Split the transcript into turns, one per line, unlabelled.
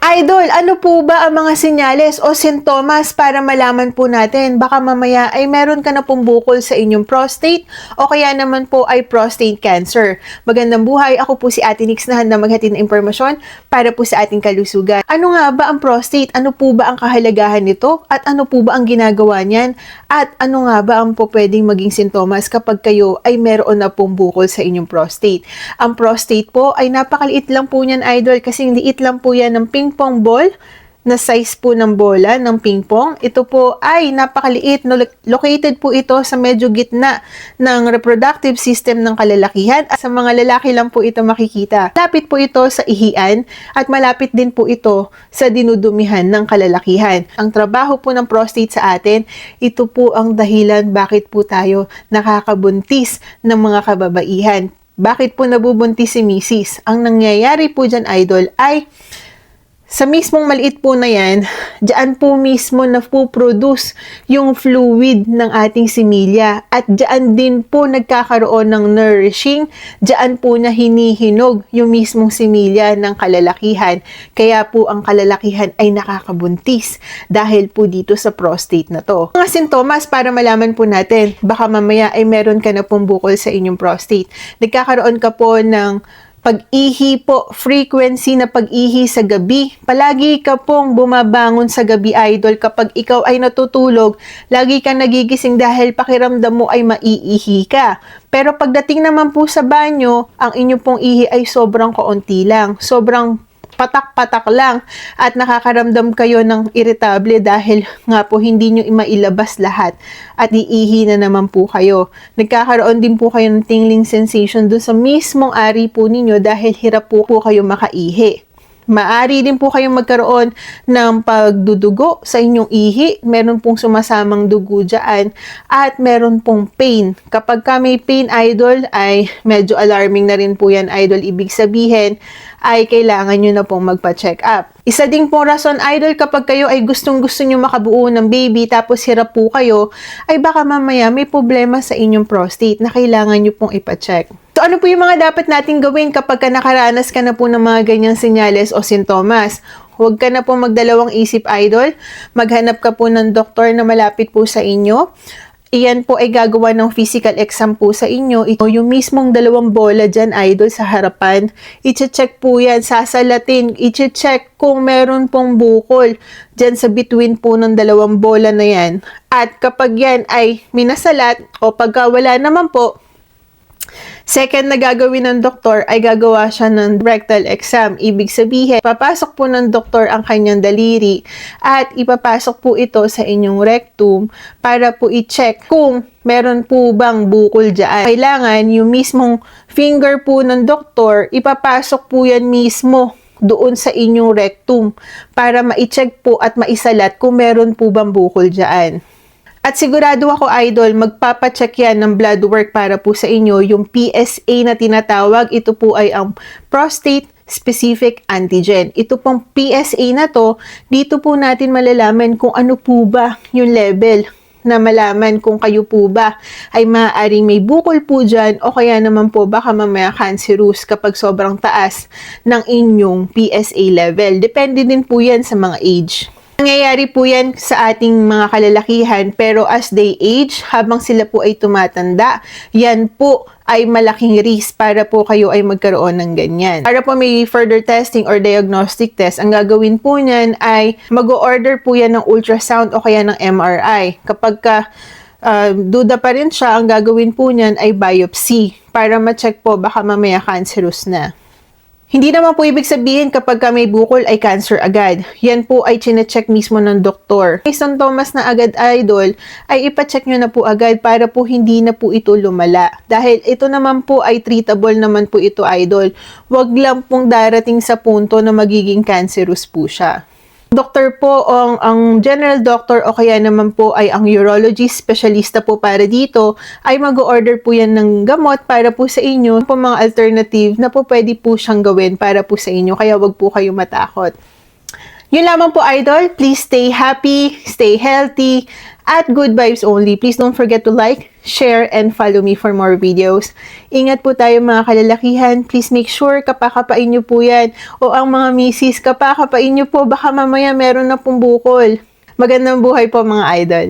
Idol, ano po ba ang mga senyales o sintomas para malaman po natin baka mamaya ay meron ka na pong bukol sa inyong prostate o kaya naman po ay prostate cancer? Magandang buhay, ako po si Ate Nix na handa maghatid ng impormasyon para po sa ating kalusugan. Ano nga ba ang prostate? Ano po ba ang kahalagahan nito? At ano po ba ang ginagawa niyan? At ano nga ba ang po pwedeng maging sintomas kapag kayo ay meron na pong bukol sa inyong prostate? Ang prostate po ay napakaliit lang po niyan, Idol, kasi liit lang po yan ng ping pong ball na size po ng bola ng ping pong. Ito po ay napakaliit. Located po ito sa medyo gitna ng reproductive system ng kalalakihan. At sa mga lalaki lang po ito makikita. Malapit po ito sa ihian at malapit din po ito sa dinudumihan ng kalalakihan. Ang trabaho po ng prostate sa atin, ito po ang dahilan bakit po tayo nakakabuntis ng mga kababaihan. Bakit po nabubuntis si misis? Ang nangyayari po dyan, Idol, ay sa mismong maliit po na yan, dyan po mismo na po-produce yung fluid ng ating similya. At dyan din po nagkakaroon ng nourishing, dyan po na hinihinog yung mismong similya ng kalalakihan. Kaya po ang kalalakihan ay nakakabuntis dahil po dito sa prostate na to. Mga sintomas para malaman po natin, baka mamaya ay meron ka na pong bukol sa inyong prostate. Nagkakaroon ka po ng pag-ihi po, frequency na pag-ihi sa gabi. Palagi ka pong bumabangon sa gabi, Idol. Kapag ikaw ay natutulog, lagi kang nagigising dahil pakiramdam mo ay maiihi ka. Pero pagdating naman po sa banyo, ang inyo pong ihi ay sobrang kaunti lang. Sobrang patak-patak lang at nakakaramdam kayo ng irritable dahil nga po hindi nyo mailabas lahat at iihi na naman po kayo. Nagkakaroon din po kayo ng tingling sensation dun sa mismong ari po ninyo dahil hirap po kayo makaihi. Maari din po kayong magkaroon ng pagdudugo sa inyong ihi. Meron pong sumasamang dugo dyan at meron pong pain. Kapag ka may pain, Idol, ay medyo alarming na rin po yan, Idol. Ibig sabihin ay kailangan nyo na pong magpa-check up. Isa ding pong rason, Idol, kapag kayo ay gustong-gusto nyo makabuo ng baby tapos hirap po kayo, ay baka mamaya may problema sa inyong prostate na kailangan nyo pong ipa-check. So, ano po yung mga dapat nating gawin kapag nakaranas ka na po ng mga ganyang senyales o sintomas? Huwag ka na po magdalawang isip, Idol. Maghanap ka po ng doktor na malapit po sa inyo. Iyan po ay gagawa ng physical exam po sa inyo. Ito yung mismong dalawang bola dyan, Idol, sa harapan. I-check po yan, sasalatin. I-check kung meron pong bukol dyan sa between po ng dalawang bola na yan. At kapag yan ay minasalat o pagka wala naman po, second na gagawin ng doktor ay gagawa siya ng rectal exam. Ibig sabihin, papasok po ng doktor ang kanyang daliri at ipapasok po ito sa inyong rectum para po i-check kung meron po bang bukol dyan. Kailangan yung mismong finger po ng doktor, ipapasok po yan mismo doon sa inyong rectum para ma-check po at maisalat kung meron po bang bukol dyan. At sigurado ako, Idol, magpapacheck yan ng blood work para po sa inyo. Yung PSA na tinatawag, ito po ay ang prostate specific antigen. Ito pong PSA na to, dito po natin malalaman kung ano po ba yung level na malaman kung kayo po ba ay maaaring may bukol po dyan o kaya naman po baka mamaya cancerous kapag sobrang taas ng inyong PSA level. Depende din po yan sa mga age. Nangyayari po yan sa ating mga kalalakihan pero as they age, habang sila po ay tumatanda, yan po ay malaking risk para po kayo ay magkaroon ng ganyan. Para po may further testing or diagnostic test, ang gagawin po niyan ay mag-o-order po yan ng ultrasound o kaya ng MRI. Kapag duda pa rin siya, ang gagawin po niyan ay biopsy para ma-check po baka mamaya cancerous na. Hindi naman po ibig sabihin kapag may bukol ay cancer agad. Yan po ay chinecheck mismo ng doktor. May sintomas na agad, Idol, ay ipacheck nyo na po agad para po hindi na po ito lumala. Dahil ito naman po ay treatable naman po ito, Idol. Huwag lang pong darating sa punto na magiging cancerous po siya. Doktor po, ang general doctor o kaya naman po ay ang urologist, specialista po para dito, ay mag-order po yan ng gamot para po sa inyo, po mga alternative na po pwede po siyang gawin para po sa inyo, kaya wag po kayo matakot. Yun lamang po, Idol. Please stay happy, stay healthy, at good vibes only. Please don't forget to like, share, and follow me for more videos. Ingat po tayo mga kalalakihan. Please make sure kapakapain nyo po yan. O ang mga misis, kapakapain nyo po. Baka mamaya meron na pong bukol. Magandang buhay po mga idol.